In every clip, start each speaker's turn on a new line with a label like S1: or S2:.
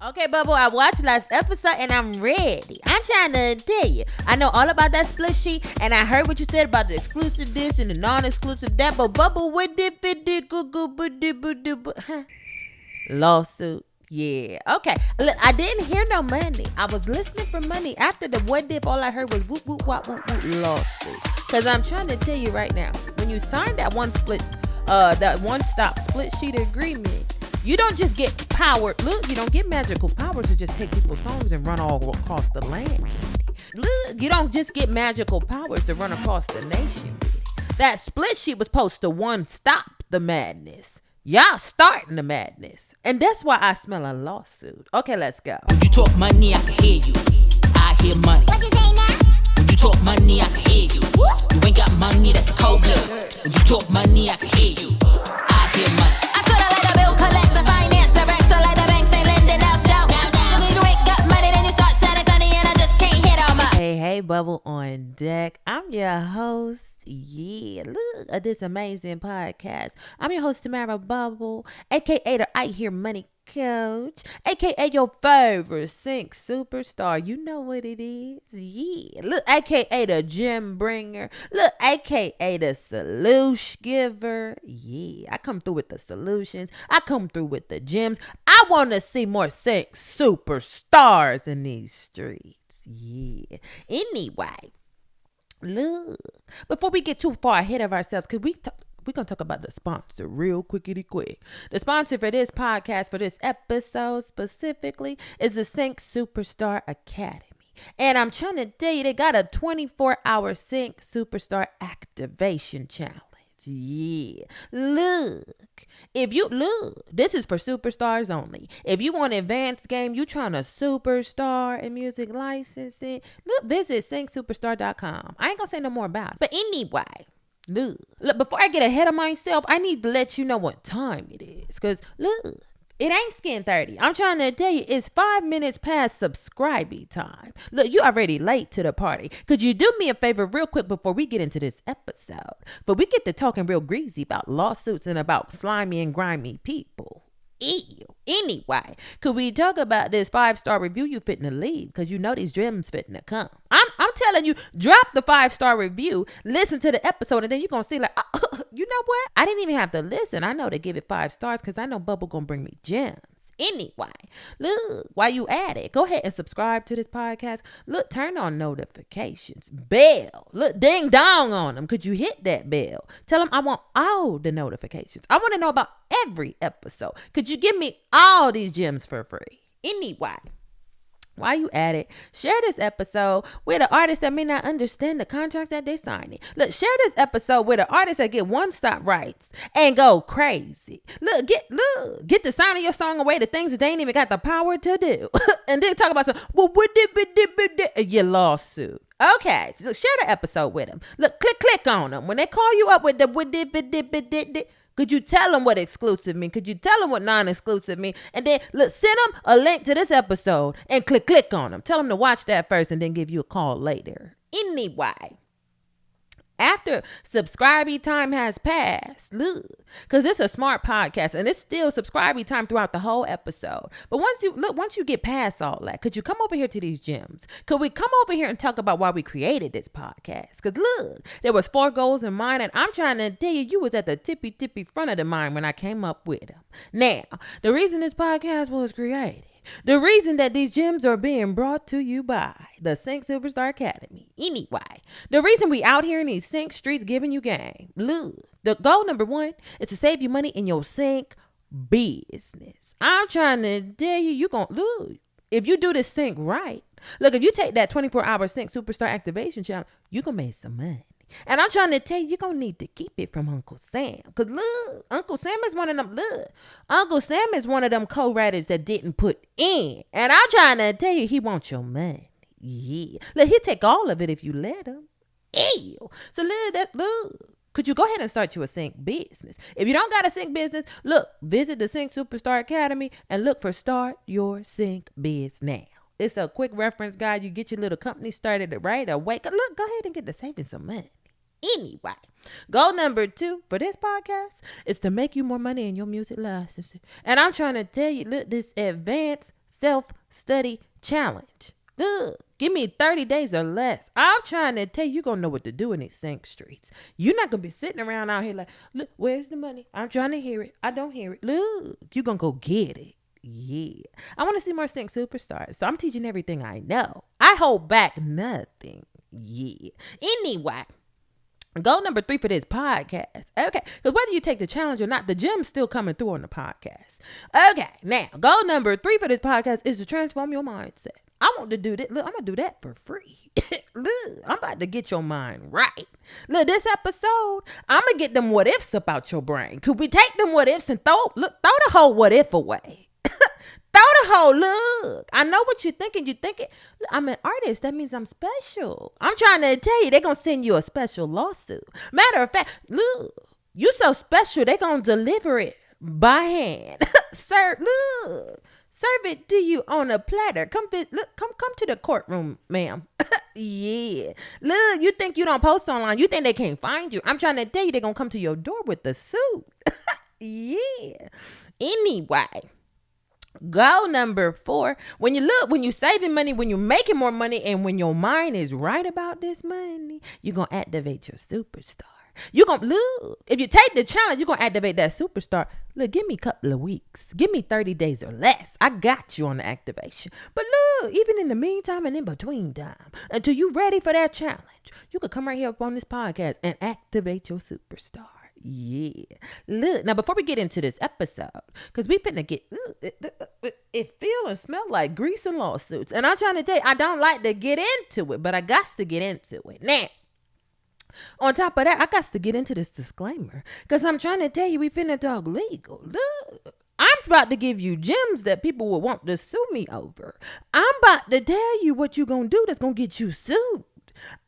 S1: Okay, Bubble, I watched last episode and I'm ready. I'm trying to tell you. I know all about that split sheet and I heard what you said about the exclusive this and the non-exclusive that, but Bubble, what did lawsuit? Yeah. Okay. Look, I didn't hear no money. I was listening for money. After the what dip, all I heard was whoop, whoop, whoop, whoop, whoop, lawsuit. Because I'm trying to tell you right now, when you sign that that one-stop split sheet agreement, you don't just get power. Look, you don't get magical powers to just take people's songs and run all across the land. Look, you don't just get magical powers to run across the nation. That split sheet was supposed to one-stop the madness. Y'all starting the madness. And that's why I smell a lawsuit. Okay, let's go.
S2: When you talk money, I can hear you. I hear money.
S3: What you say now?
S2: When you talk money, I can hear you. You ain't got money, that's cold blood. When you talk money, I can hear you. I hear money.
S3: I sort of like the bill collector, finance director, like the banks ain't lending out dough. When you ain't got money, then you start selling funny, and I just can't hit on my.
S1: Hey, Bubble on deck. I'm your host. Yeah, look at this amazing podcast. I'm your host, Tamara Bubble, aka the I Hear Money Coach, aka your favorite sync superstar. You know what it is. Yeah, look, aka the gem bringer. Look, aka the solution giver. Yeah, I come through with the solutions. I come through with the gems. I want to see more sync superstars in these streets. Yeah. Anyway, look, before we get too far ahead of ourselves, we're going to talk about the sponsor real quickity quick. The sponsor for this podcast, for this episode specifically, is the Sync Superstar Academy. And I'm trying to tell you, they got a 24-hour Sync Superstar activation challenge. Yeah. Look, this is for superstars only. If you want advanced game, you trying to superstar in music licensing, look, visit syncsuperstar.com. I ain't gonna say no more about it. But anyway, look, before I get ahead of myself, I need to let you know what time it is. Because look, it ain't skin 30. I'm trying to tell you, it's 5 minutes past subscribing time. Look, you already late to the party. Could you do me a favor real quick before we get into this episode? But we get to talking real greasy about lawsuits and about slimy and grimy people. Ew. Anyway, could we talk about this 5-star review you fitting to leave? Because you know these gems fitting to come. I'm telling you, drop the 5-star review, listen to the episode, and then you're going to see like, you know what? I didn't even have to listen. I know to give it 5 stars because I know Bubble going to bring me gems. Anyway, look, while you at it, go ahead and subscribe to this podcast. Look, turn on notifications. Bell. Look, ding dong on them. Could you hit that bell? Tell them I want all the notifications. I want to know about every episode. Could you give me all these gems for free? Anyway, while you at it, share this episode with an artist that may not understand the contracts that they signing. Look, share this episode with an artist that get one-stop rights and go crazy. Look, get the signing your song away, the things that they ain't even got the power to do. And then talk about some, well, what did your lawsuit? Okay, so share the episode with them. Look, click on them. When they call you up with the what did, could you tell them what exclusive mean? Could you tell them what non-exclusive mean? And then look, send them a link to this episode and click on them. Tell them to watch that first and then give you a call later. Anyway, after subscribing time has passed, look, because it's a smart podcast and it's still subscribing time throughout the whole episode. But once you get past all that, could you come over here to these gems? Could we come over here and talk about why we created this podcast? Because look, there was 4 goals in mind, and I'm trying to tell you was at the tippy front of the mind when I came up with them. Now, the reason this podcast was created, the reason that these gems are being brought to you by the Sync Superstar Academy. Anyway, the reason we out here in these sync streets giving you game. Look, the goal number 1 is to save you money in your sync business. I'm trying to tell you gonna look. If you do this sync right, look, if you take that 24-hour Sync Superstar activation challenge, you gonna make some money. And I'm trying to tell you, you're going to need to keep it from Uncle Sam. Because look, Uncle Sam is one of them, Uncle Sam is one of them co-writers that didn't put in. And I'm trying to tell you, he wants your money. Yeah. Look, he'll take all of it if you let him. Ew. So look. Could you go ahead and start you a sync business? If you don't got a sync business, look, visit the Sync Superstar Academy and look for Start Your Sync Biz Now. It's a quick reference guide. You get your little company started right away. Look, go ahead and get to saving some money. Anyway, goal number 2 for this podcast is to make you more money in your music licensing. And I'm trying to tell you, look, this advanced self-study challenge. Ugh, give me 30 days or less. I'm trying to tell you, you're going to know what to do in these sync streets. You're not going to be sitting around out here like, look, where's the money? I'm trying to hear it. I don't hear it. Look, you're going to go get it. Yeah. I want to see more sync superstars. So I'm teaching everything I know. I hold back nothing. Yeah. Anyway. Goal number 3 for this podcast. Okay. Because whether you take the challenge or not, the gem's still coming through on the podcast. Okay. Now, goal number 3 for this podcast is to transform your mindset. I want to do that. Look, I'm going to do that for free. Look, I'm about to get your mind right. Look, this episode, I'm going to get them what ifs about your brain. Could we take them what ifs and throw the whole what if away? Throw the whole look. I know what you're thinking. You're thinking, I'm an artist. That means I'm special. I'm trying to tell you, they're going to send you a special lawsuit. Matter of fact, look, you so special, they're going to deliver it by hand. Serve it to you on a platter. Come to the courtroom, ma'am. Yeah. Look, you think you don't post online. You think they can't find you. I'm trying to tell you, they're going to come to your door with the suit. Yeah. Anyway. Goal number 4, when you saving money, when you're making more money, and when your mind is right about this money, you're going to activate your superstar. You're going to, look, if you take the challenge, you're going to activate that superstar. Look, give me a couple of weeks. Give me 30 days or less. I got you on the activation. But look, even in the meantime and in between time, until you're ready for that challenge, you can come right here up on this podcast and activate your superstar. Yeah. Look, now before we get into this episode, because we finna get, it feel and smell like grease and lawsuits. And I'm trying to tell you, I don't like to get into it, but I got to get into it. Now, on top of that, I got to get into this disclaimer, because I'm trying to tell you, we finna talk legal. Look, I'm about to give you gems that people will want to sue me over. I'm about to tell you what you gonna do that's gonna get you sued.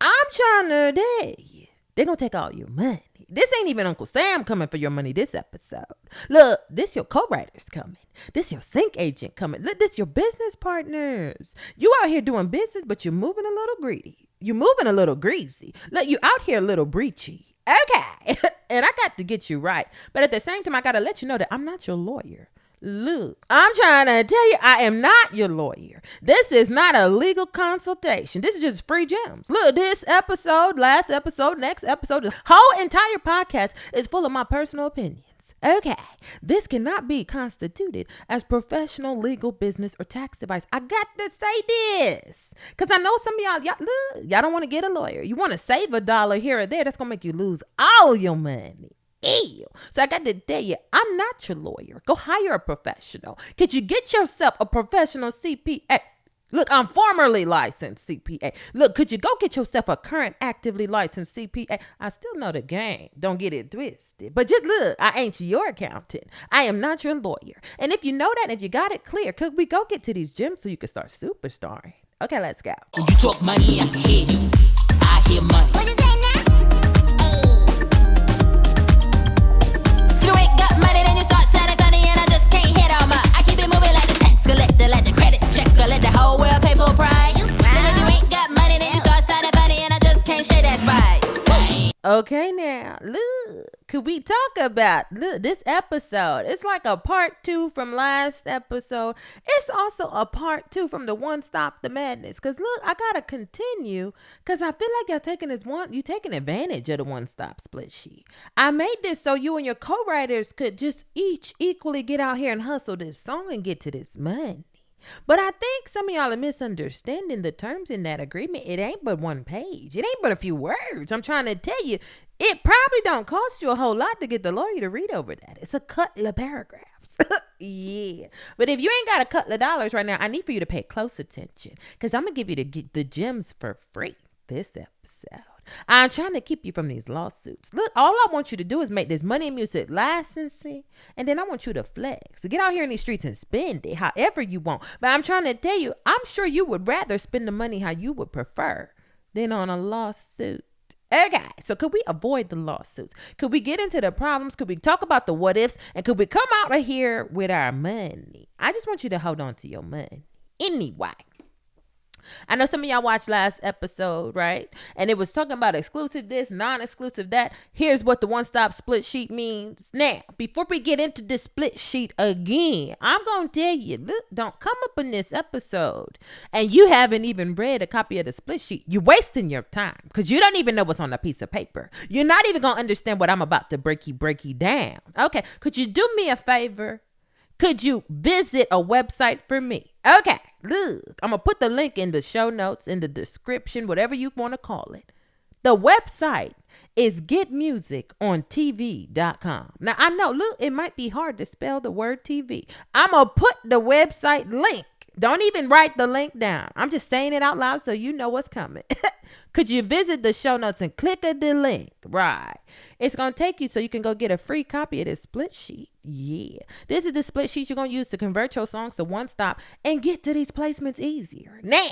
S1: I'm trying to tell you, they're gonna take all your money. This ain't even Uncle Sam coming for your money this episode. Look, this your co-writers coming. This your sync agent coming. Look, this your business partners. You out here doing business, but you're moving a little greedy. You're moving a little greasy. Look, you out here a little breachy. Okay. And I got to get you right. But at the same time, I got to let you know that I'm not your lawyer. Look, I'm trying to tell you, I am not your lawyer. This is not a legal consultation. This is just free gems. Look, this episode, last episode, next episode, the whole entire podcast is full of my personal opinions. Okay, this cannot be constituted as professional legal business or tax advice. I got to say this because I know some of y'all don't want to get a lawyer. You want to save $1 here or there. That's going to make you lose all your money. Ew. So I got to tell you, I'm not your lawyer. Go hire a professional. Could you get yourself a professional CPA? Look, I'm formerly licensed CPA. Look, could you go get yourself a current actively licensed CPA? I still know the game. Don't get it twisted. But just look, I ain't your accountant. I am not your lawyer. And if you know that, if you got it clear, could we go get to these gyms so you can start superstarring? Okay, let's go.
S2: When you talk money, I can hear you. I hear money.
S3: What you say now? Hey. You ain't got money, then you start sounding funny, and I just can't hit on my. I keep it moving like the tax collector, like the credit checker, let the whole world pay full price. And if you ain't got money, then you start sounding funny, and I just can't share that price.
S1: Okay, now, look, could we talk about, look, this episode? It's like a part 2 from last episode. It's also a part 2 from the One Stop the Madness. Because, look, I got to continue because I feel like you taking advantage of the One Stop split sheet. I made this so you and your co-writers could just each equally get out here and hustle this song and get to this money. But I think some of y'all are misunderstanding the terms in that agreement. It ain't but one page. It ain't but a few words. I'm trying to tell you, it probably don't cost you a whole lot to get the lawyer to read over that. It's a couple of paragraphs. Yeah. But if you ain't got a couple of dollars right now, I need for you to pay close attention because I'm going to give you the gems for free this episode. I'm trying to keep you from these lawsuits. Look, all I want you to do is make this money and music licensing, and then I want you to flex. So get out here in these streets and spend it however you want. But I'm trying to tell you, I'm sure you would rather spend the money how you would prefer than on a lawsuit. Okay, so could we avoid the lawsuits? Could we get into the problems? Could we talk about the what ifs? And could we come out of here with our money? I just want you to hold on to your money. Anyway. I know some of y'all watched last episode, right? And it was talking about exclusive this, non-exclusive that. Here's what the one-stop split sheet means. Now, before we get into this split sheet again, I'm going to tell you, look, don't come up in this episode and you haven't even read a copy of the split sheet. You're wasting your time because you don't even know what's on a piece of paper. You're not even going to understand what I'm about to break you down. Okay, could you do me a favor? Could you visit a website for me? Okay, look, I'm going to put the link in the show notes, in the description, whatever you want to call it. The website is getmusicontv.com. Now, I know, look, it might be hard to spell the word TV. I'm going to put the website link. Don't even write the link down. I'm just saying it out loud so you know what's coming. Could you visit the show notes and click the link? Right. It's going to take you so you can go get a free copy of this split sheet. Yeah. This is the split sheet you're going to use to convert your songs to one stop and get to these placements easier. Now,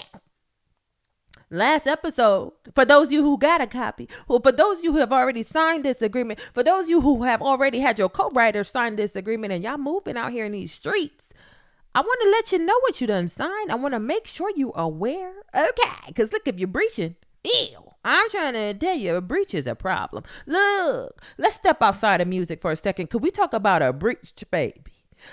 S1: last episode, for those of you who got a copy, or for those of you who have already signed this agreement, for those of you who have already had your co-writer sign this agreement and y'all moving out here in these streets, I want to let you know what you done signed. I want to make sure you aware. Okay. Because look, if you're breaching, ew. I'm trying to tell you, a breach is a problem. Look, let's step outside of music for a second. Could we talk about a breached baby?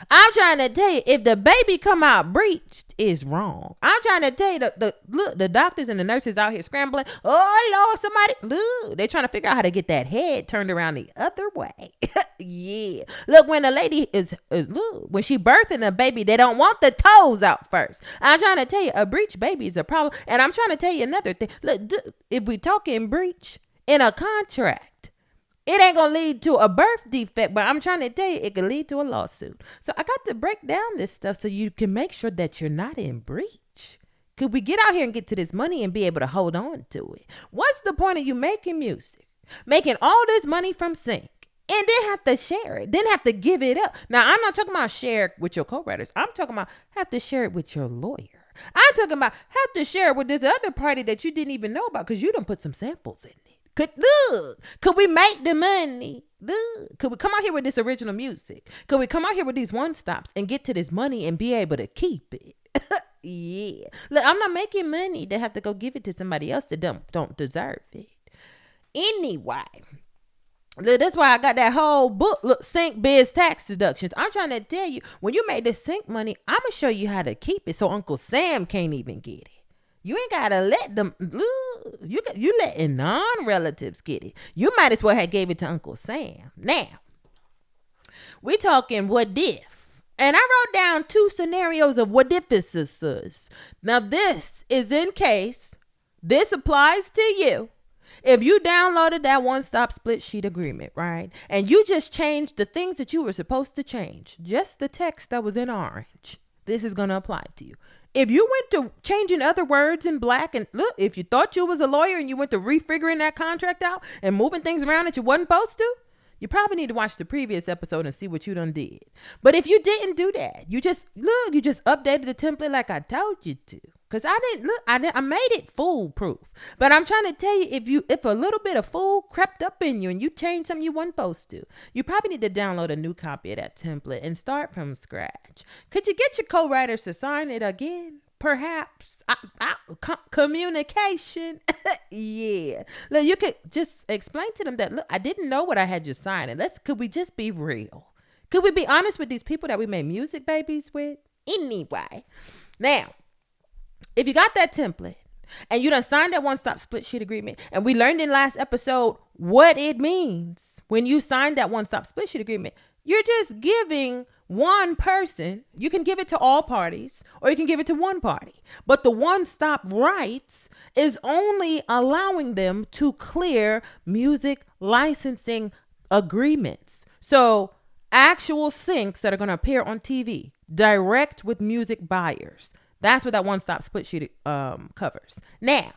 S1: I'm trying to tell you, if the baby come out breached, is wrong. I'm trying to tell you, the doctors and the nurses out here scrambling. Oh, Lord, somebody, look, they're trying to figure out how to get that head turned around the other way. Yeah. Look, when a lady look, when she birthing a baby, they don't want the toes out first. I'm trying to tell you, a breech baby is a problem. And I'm trying to tell you another thing. Look, if we talking breach in a contract, it ain't going to lead to a birth defect, but I'm trying to tell you, it could lead to a lawsuit. So I got to break down this stuff so you can make sure that you're not in breach. Could we get out here and get to this money and be able to hold on to it? What's the point of you making music, making all this money from sync, and then have to share it, then have to give it up? Now, I'm not talking about share it with your co-writers. I'm talking about have to share it with your lawyer. I'm talking about have to share it with this other party that you didn't even know about because you done put some samples in it. Could we make the money? Look, could we come out here with this original music? Could we come out here with these one stops and get to this money and be able to keep it? Yeah. Look, I'm not making money to have to go give it to somebody else that don't deserve it. Anyway, look, that's why I got that whole book, look, Sync Biz Tax Deductions. I'm trying to tell you, when you make this sync money, I'm going to show you how to keep it so Uncle Sam can't even get it. You ain't gotta let them. You letting non-relatives get it. You might as well have gave it to Uncle Sam. Now, we talking what if, and I wrote down 2 scenarios of what if this is. Now, this is in case this applies to you. If you downloaded that one-stop split sheet agreement, right, and you just changed the things that you were supposed to change, just the text that was in orange, this is gonna apply to you. If you went to changing other words in black, and look, if you thought you was a lawyer and you went to refiguring that contract out and moving things around that you wasn't supposed to, you probably need to watch the previous episode and see what you done did. But if you didn't do that, you just updated the template like I told you to. Because I made it foolproof. But I'm trying to tell you, if a little bit of fool crept up in you and you changed something you weren't supposed to, you probably need to download a new copy of that template and start from scratch. Could you get your co-writers to sign it again? Perhaps. Communication. Yeah. Look, you could just explain to them that, look, I didn't know what I had you signing. Could we just be real? Could we be honest with these people that we made music babies with? Anyway. Now, if you got that template and you done signed that one-stop split sheet agreement, and we learned in last episode what it means when you sign that one-stop split sheet agreement, you're just giving one person. You can give it to all parties or you can give it to one party. But the one-stop rights is only allowing them to clear music licensing agreements. So actual syncs that are going to appear on TV, direct with music buyers. That's what that one-stop split sheet covers. Now,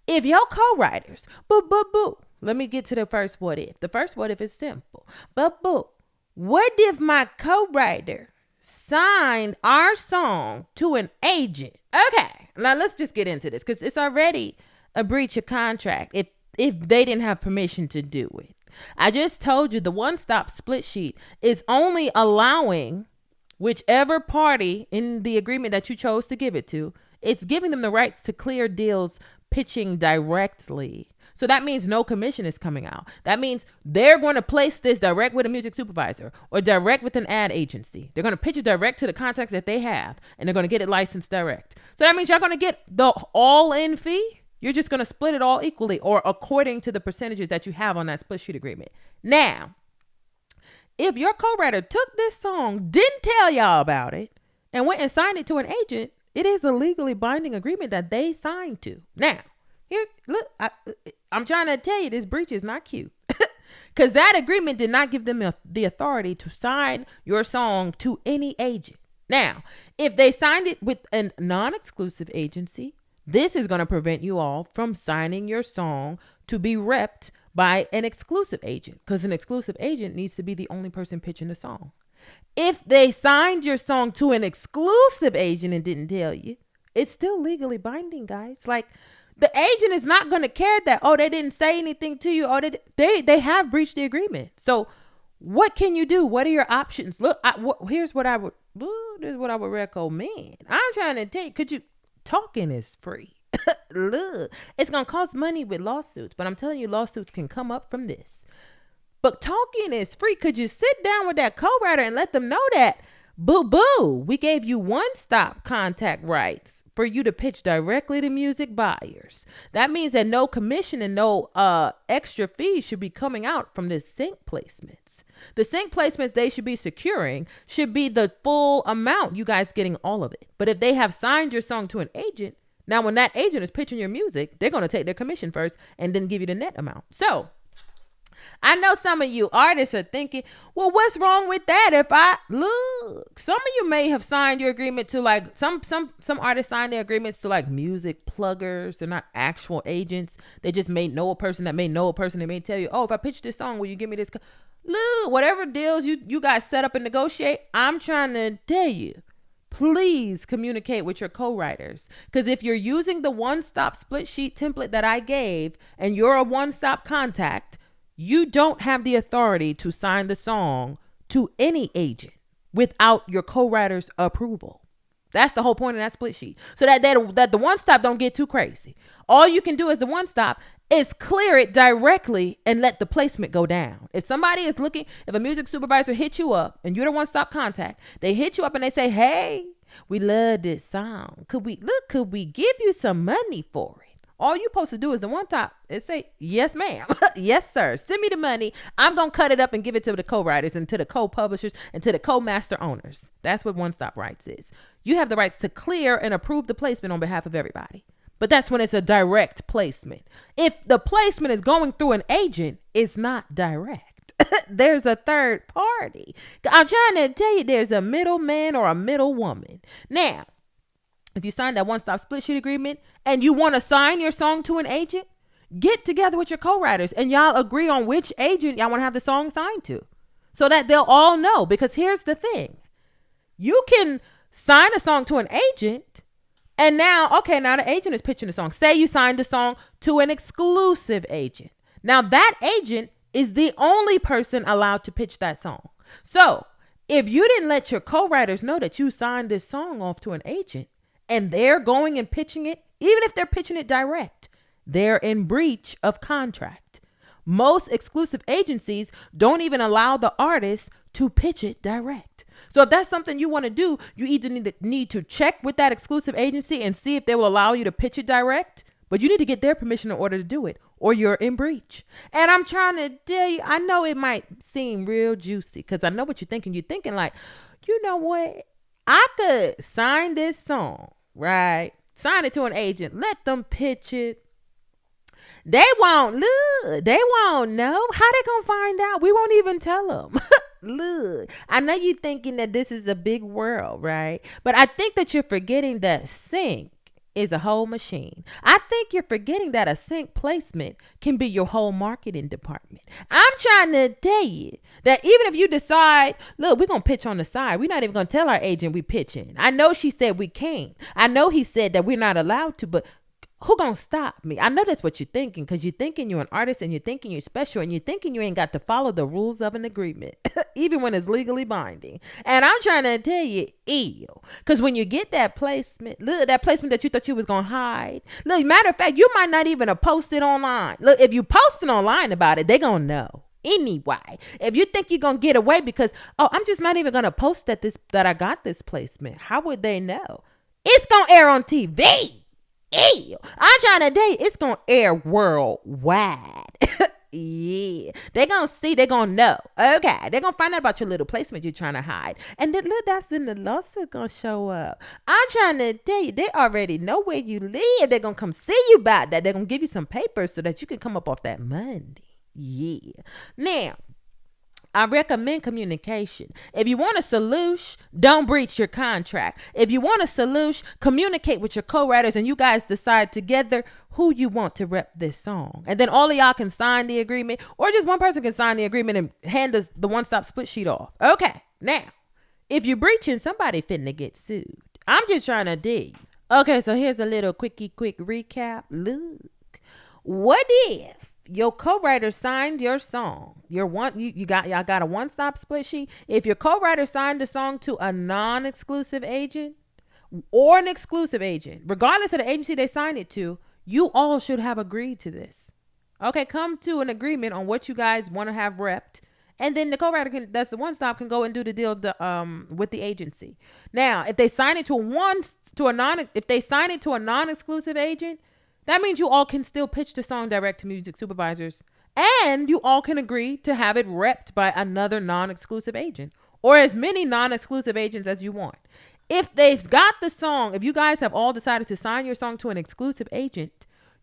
S1: if your co-writers, let me get to the first what if. The first what if is simple. What if my co-writer signed our song to an agent? Okay, now let's just get into this because it's already a breach of contract if they didn't have permission to do it. I just told you the one-stop split sheet is only allowing whichever party in the agreement that you chose to give it to It's giving them the rights to clear deals pitching directly. So that means no commission is coming out. That means they're going to place this direct with a music supervisor or direct with an ad agency. They're going to pitch it direct to the contacts that they have, and they're going to get it licensed direct. So that means you're going to get the all-in fee. You're just going to split it all equally or according to the percentages that you have on that split sheet agreement. Now, if your co-writer took this song, didn't tell y'all about it, and went and signed it to an agent, it is a legally binding agreement that they signed to. Now, here, look, I'm trying to tell you, this breach is not cute. Because that agreement did not give them the authority to sign your song to any agent. Now, if they signed it with a non-exclusive agency, this is going to prevent you all from signing your song to be repped by an exclusive agent, because an exclusive agent needs to be the only person pitching the song. If they signed your song to an exclusive agent and didn't tell you, it's still legally binding, guys. Like, the agent is not going to care that, oh, they didn't say anything to you. Oh, they have breached the agreement. So what can you do? What are your options? Look, here's what I would recommend. I'm trying to tell you, talking is free. Look, it's going to cost money with lawsuits, but I'm telling you, lawsuits can come up from this. But talking is free. Could you sit down with that co-writer and let them know that, boo-boo, we gave you one-stop contact rights for you to pitch directly to music buyers. That means that no commission and no extra fees should be coming out from this sync placements. The sync placements they should be securing should be the full amount, you guys getting all of it. But if they have signed your song to an agent, now when that agent is pitching your music, they're going to take their commission first and then give you the net amount. So I know some of you artists are thinking, well, what's wrong with that? If some of you may have signed your agreement to, like, some artists sign their agreements to, like, music pluggers. They're not actual agents. They just may know a person that may know a person. They may tell you, oh, if I pitch this song, will you give me this? Look, whatever deals you guys set up and negotiate, I'm trying to tell you, please communicate with your co-writers. Because if you're using the one-stop split sheet template that I gave and you're a one-stop contact, you don't have the authority to sign the song to any agent without your co-writer's approval. That's the whole point of that split sheet. So that the one stop don't get too crazy. All you can do as the one stop is clear it directly and let the placement go down. If somebody is looking, if a music supervisor hits you up and you're the one stop contact, they hit you up and they say, hey, we love this song. Could we give you some money for it? All you supposed to do is the one top and say, yes, ma'am. Yes, sir. Send me the money. I'm going to cut it up and give it to the co-writers and to the co-publishers and to the co-master owners. That's what one-stop rights is. You have the rights to clear and approve the placement on behalf of everybody. But that's when it's a direct placement. If the placement is going through an agent, it's not direct. There's a third party. I'm trying to tell you, there's a middleman or a middle woman. Now, if you sign that one-stop split sheet agreement and you want to sign your song to an agent, get together with your co-writers and y'all agree on which agent y'all want to have the song signed to so that they'll all know. Because here's the thing. You can sign a song to an agent and now the agent is pitching the song. Say you signed the song to an exclusive agent. Now that agent is the only person allowed to pitch that song. So if you didn't let your co-writers know that you signed this song off to an agent, and they're going and pitching it, even if they're pitching it direct, they're in breach of contract. Most exclusive agencies don't even allow the artist to pitch it direct. So if that's something you want to do, you either need to check with that exclusive agency and see if they will allow you to pitch it direct, but you need to get their permission in order to do it, or you're in breach. And I'm trying to tell you, I know it might seem real juicy because I know what you're thinking. You're thinking like, you know what? I could sign this song. Right. Sign it to an agent. Let them pitch it. They won't know. How they gonna find out? We won't even tell them. Look, I know you're thinking that this is a big world, right? But I think that you're forgetting that sync is a whole machine. I think you're forgetting that a sync placement can be your whole marketing department. I'm trying to tell you that even if you decide, look, we're going to pitch on the side. We're not even going to tell our agent we pitching. I know she said we can't. I know he said that we're not allowed to, but Who gonna stop me? I know that's what you're thinking, because you're thinking you're an artist and you're thinking you're special and you're thinking you ain't got to follow the rules of an agreement, even when it's legally binding. And I'm trying to tell you, ew. Because when you get that placement, look, that placement that you thought you was gonna hide. Look, matter of fact, you might not even have posted online. Look, if you posted online about it, they gonna know. Anyway, if you think you're gonna get away because, oh, I'm just not even gonna post that I got this placement, how would they know? It's gonna air on TV. Ew. I'm trying to tell you, it's gonna air worldwide. Yeah, they're gonna see, they're gonna know. Okay, they're gonna find out about your little placement you're trying to hide, and then look, that's in the lawsuit gonna show up. I'm trying to tell you, they already know where you live. They're gonna come see you about that. They're gonna give you some papers so that you can come up off that money. Yeah. Now, I recommend communication. If you want a solution, don't breach your contract. If you want a solution, communicate with your co-writers and you guys decide together who you want to rep this song. And then all of y'all can sign the agreement, or just one person can sign the agreement and hand us the one-stop split sheet off. Okay, now, if you're breaching, somebody finna get sued. I'm just trying to dig. Okay, so here's a little quick recap. Look, what if your co-writer signed your song? Y'all got a one-stop split sheet. If your co-writer signed the song to a non-exclusive agent or an exclusive agent, regardless of the agency they signed it to, you all should have agreed to this. Okay, come to an agreement on what you guys want to have repped, and then the co-writer that's the one-stop, can go and do the deal with the agency. Now, if they sign it to a non-exclusive agent, that means you all can still pitch the song direct to music supervisors, and you all can agree to have it repped by another non-exclusive agent, or as many non-exclusive agents as you want. If they've got the song, if you guys have all decided to sign your song to an exclusive agent,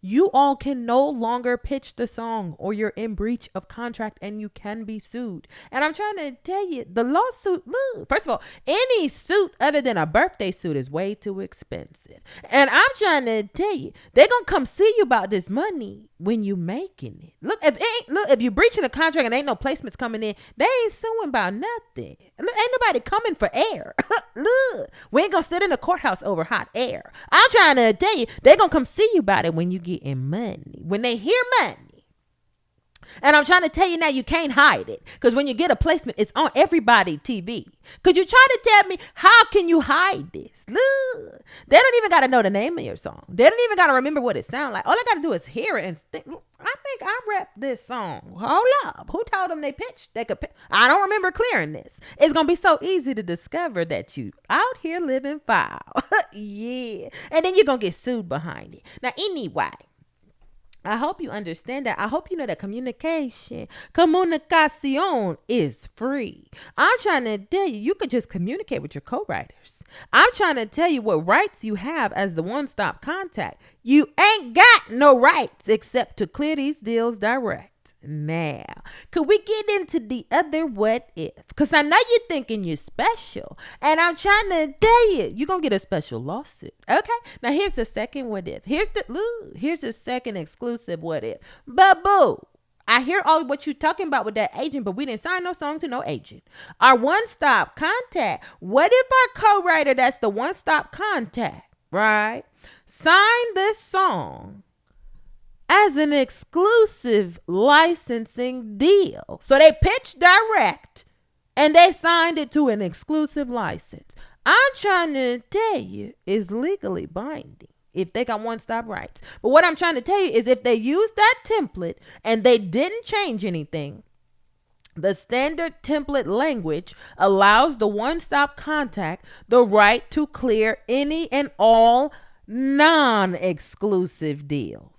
S1: you all can no longer pitch the song, or you're in breach of contract and you can be sued. And I'm trying to tell you, the lawsuit, look, first of all, any suit other than a birthday suit is way too expensive. And I'm trying to tell you, they're going to come see you about this money when you making it. Look, if you breaching a contract and ain't no placements coming in, they ain't suing about nothing. Look, ain't nobody coming for air. Look, we ain't going to sit in the courthouse over hot air. I'm trying to tell you, they're going to come see you about it when you get in money, when they hear money. And I'm trying to tell you now, you can't hide it, because when you get a placement, it's on everybody TV. Could you try to tell me, how can you hide this? Look, they don't even got to know the name of your song. They don't even got to remember what it sounds like. All they got to do is hear it and think, I think I rep this song. Hold up, who told them they pitched? I don't remember clearing this. It's gonna be so easy to discover that you out here living foul. Yeah, and then you're gonna get sued behind it. Now, anyway, I hope you understand that. I hope you know that communication is free. I'm trying to tell you, you could just communicate with your co-writers. I'm trying to tell you what rights you have as the one-stop contact. You ain't got no rights except to clear these deals direct. Now, could we get into the other what if? Because I know you're thinking you're special, and I'm trying to tell you, you're going to get a special lawsuit. Okay, now here's the second what if. Here's the second exclusive what if. But boo, I hear all what you're talking about with that agent, but we didn't sign no song to no agent. Our one-stop contact. What if our co-writer, that's the one-stop contact, right, sign this song as an exclusive licensing deal? So they pitched direct and they signed it to an exclusive license. I'm trying to tell you, it's legally binding if they got one-stop rights. But what I'm trying to tell you is, if they use that template and they didn't change anything, the standard template language allows the one-stop contact the right to clear any and all non-exclusive deals.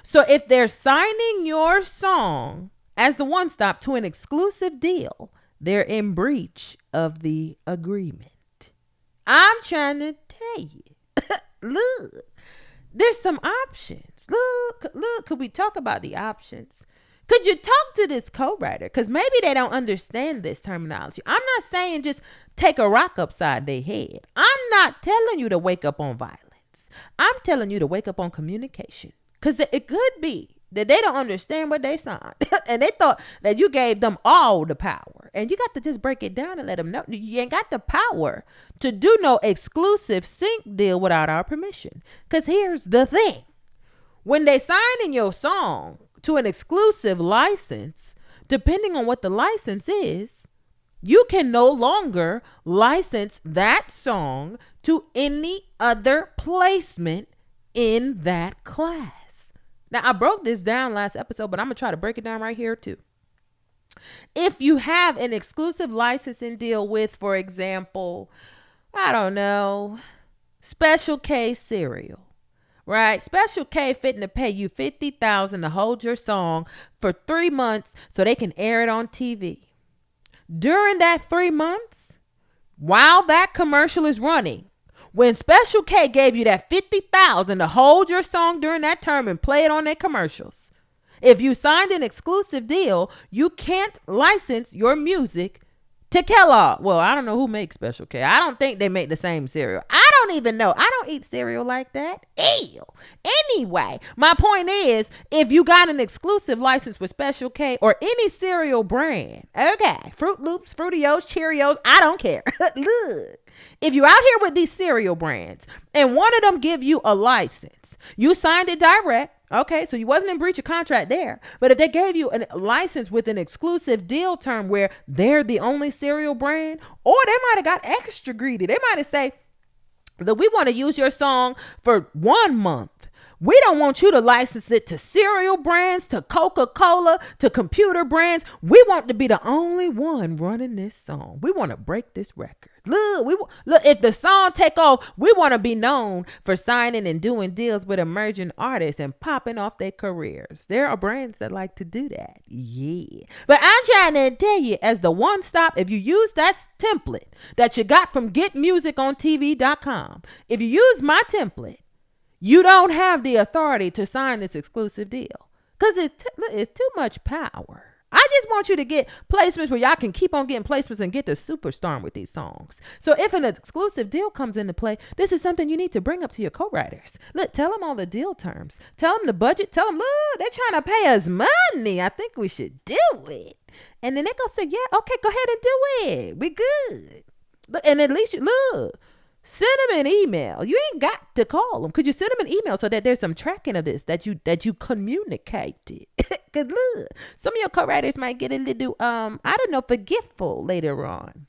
S1: So if they're signing your song as the one-stop to an exclusive deal, they're in breach of the agreement. I'm trying to tell you. Look, there's some options. Look, could we talk about the options? Could you talk to this co-writer? Because maybe they don't understand this terminology. I'm not saying just take a rock upside their head. I'm not telling you to wake up on violence. I'm telling you to wake up on communication. Because it could be that they don't understand what they signed. And they thought that you gave them all the power. And you got to just break it down and let them know you ain't got the power to do no exclusive sync deal without our permission. Because here's the thing. When they signing your song to an exclusive license, depending on what the license is, you can no longer license that song to any other placement in that class. Now, I broke this down last episode, but I'm going to try to break it down right here too. If you have an exclusive licensing deal with, for example, I don't know, Special K cereal, right? Special K fitting to pay you $50,000 to hold your song for 3 months so they can air it on TV. During that 3 months, while that commercial is running, when Special K gave you that $50,000 to hold your song during that term and play it on their commercials, if you signed an exclusive deal, you can't license your music to Kellogg. Well, I don't know who makes Special K. I don't think they make the same cereal. I don't even know. I don't eat cereal like that. Ew. Anyway, my point is, if you got an exclusive license with Special K or any cereal brand, okay, Fruit Loops, Fruitios, Cheerios, I don't care. Look, if you're out here with these cereal brands and one of them give you a license, you signed it direct. Okay, so you wasn't in breach of contract there. But if they gave you a license with an exclusive deal term where they're the only cereal brand, or they might have got extra greedy. They might have said that we want to use your song for 1 month. We don't want you to license it to cereal brands, to Coca-Cola, to computer brands. We want to be the only one running this song. We want to break this record. Look, if the song take off, we want to be known for signing and doing deals with emerging artists and popping off their careers. There are brands that like to do that. Yeah. But I'm trying to tell you, as the one stop, if you use that template that you got from getmusicontv.com, if you use my template, you don't have the authority to sign this exclusive deal because it's too much power. I just want you to get placements where y'all can keep on getting placements and get the superstar with these songs. So if an exclusive deal comes into play, this is something you need to bring up to your co-writers. Look, tell them all the deal terms. Tell them the budget. Tell them, look, they're trying to pay us money. I think we should do it. And then they're going to say, yeah, okay, go ahead and do it. We good. Look, and at least send them an email. You ain't got to call them. Could you send them an email so that there's some tracking of this, that you communicated? Because look, some of your co-writers might get a little, forgetful later on.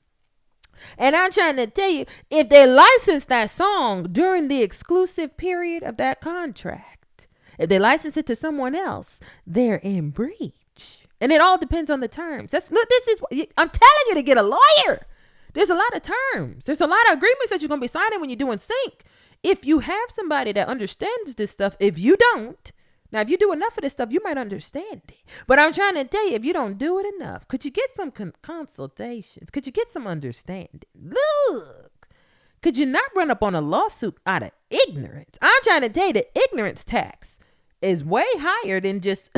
S1: And I'm trying to tell you, if they license that song during the exclusive period of that contract, if they license it to someone else, they're in breach. And it all depends on the terms. I'm telling you to get a lawyer. There's a lot of terms. There's a lot of agreements that you're going to be signing when you're doing sync. If you have somebody that understands this stuff, if you don't, now if you do enough of this stuff, you might understand it. But I'm trying to tell you, if you don't do it enough, could you get some consultations? Could you get some understanding? Look, could you not run up on a lawsuit out of ignorance? I'm trying to tell you, the ignorance tax is way higher than just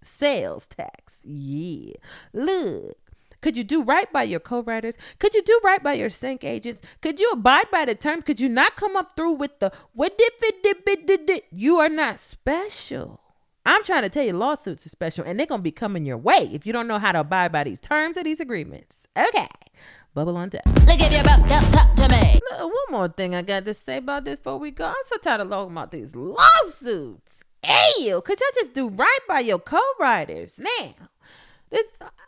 S1: sales tax. Yeah. Look. Could you do right by your co-writers? Could you do right by your sync agents? Could you abide by the term? Could you not come up through with the what if you are not special? I'm trying to tell you, lawsuits are special, and they're going to be coming your way if you don't know how to abide by these terms or these agreements. Okay. Bubble on deck.
S3: Look if you broke, don't talk to me.
S1: One more thing I got to say about this before we go. I'm so tired of talking about these lawsuits. Ew, could y'all just do right by your co-writers now?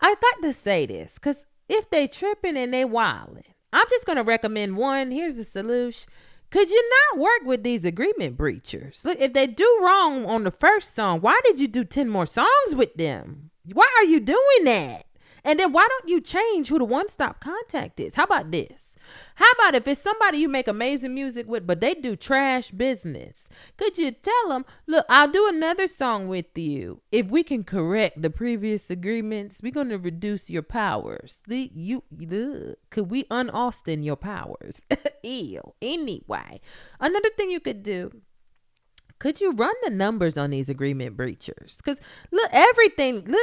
S1: I got to say this because if they tripping and they wilding, I'm just going to recommend one. Here's the solution. Could you not work with these agreement breachers? Look, if they do wrong on the first song, why did you do 10 more songs with them? Why are you doing that? And then why don't you change who the one-stop contact is? How about this? How about if it's somebody you make amazing music with, but they do trash business? Could you tell them, look, I'll do another song with you. If we can correct the previous agreements, we're going to reduce your powers. Could we un-Austin your powers? Ew. Anyway, another thing you could do, could you run the numbers on these agreement breachers? Because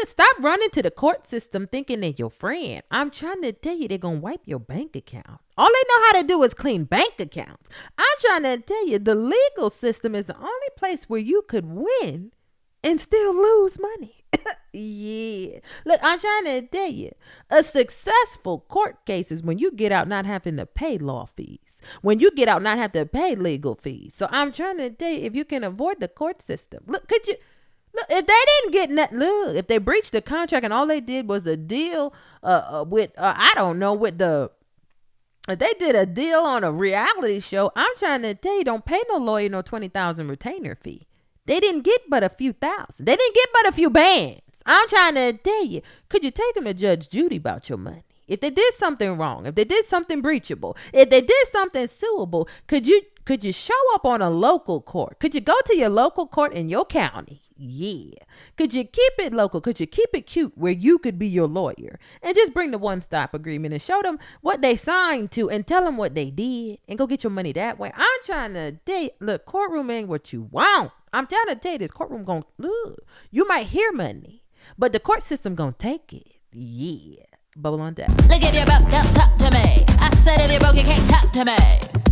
S1: stop running to the court system thinking they're your friend. I'm trying to tell you, they're going to wipe your bank account. All they know how to do is clean bank accounts. I'm trying to tell you, the legal system is the only place where you could win and still lose money. Yeah. Look, I'm trying to tell you, a successful court case is when you get out not having to pay law fees, when you get out not have to pay legal fees. So I'm trying to tell you, if you can avoid the court system, look, could you, look, if they didn't get nothing, look, if they breached the contract and all they did was a deal with, I don't know, with the, if they did a deal on a reality show, I'm trying to tell you, don't pay no lawyer no 20,000 retainer fee. They didn't get but a few thousand. They didn't get but a few bands. I'm trying to tell you, could you take them to Judge Judy about your money? If they did something wrong, if they did something breachable, if they did something suable, could you show up on a local court? Could you go to your local court in your county? Yeah. Could you keep it local? Could you keep it cute where you could be your lawyer and just bring the one-stop agreement and show them what they signed to and tell them what they did and go get your money that way? I'm trying to tell you, look, courtroom ain't what you want. I'm trying to tell you, this courtroom you might hear money, but the court system gonna take it. Yeah. Bubble on deck.
S3: Look, if you're broke, don't talk to me. I said if you're broke, you can't talk to me.